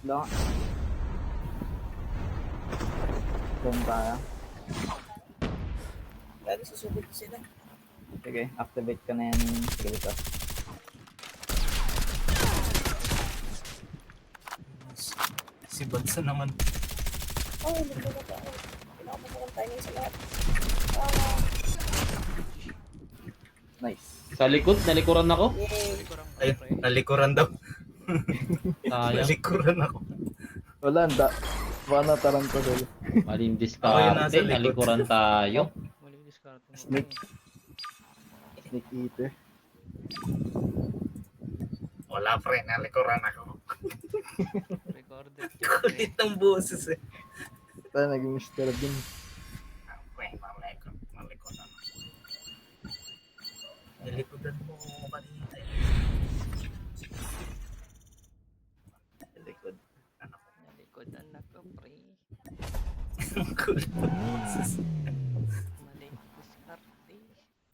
Lang. Doon tayo. Lagi susubod sila. Sige, activate ka na yan skill ko. Si Bansa naman. Oh, nagbaga ako. Pinakamasakang timing sa lahat. Nice. Sa likod, nalikuran ako. Yay! Ay, nalikuran daw. Sayang. Nalikuran ako. Wala, baka nataranta sila. Maling Ako yung nasa diskarte, likod. nalikuran tayo. Mali discard mo. Snake. Snake eater. Wala pre, nalikuran ako. Recorded. Kulit ng boses eh. Tayo naging Mr. Bean. Pre, nalikuran ako. Nalikuran mo kanina eh. Nalikod. Ano ko? Nalikod anak ko, pre. Kulit ng boses.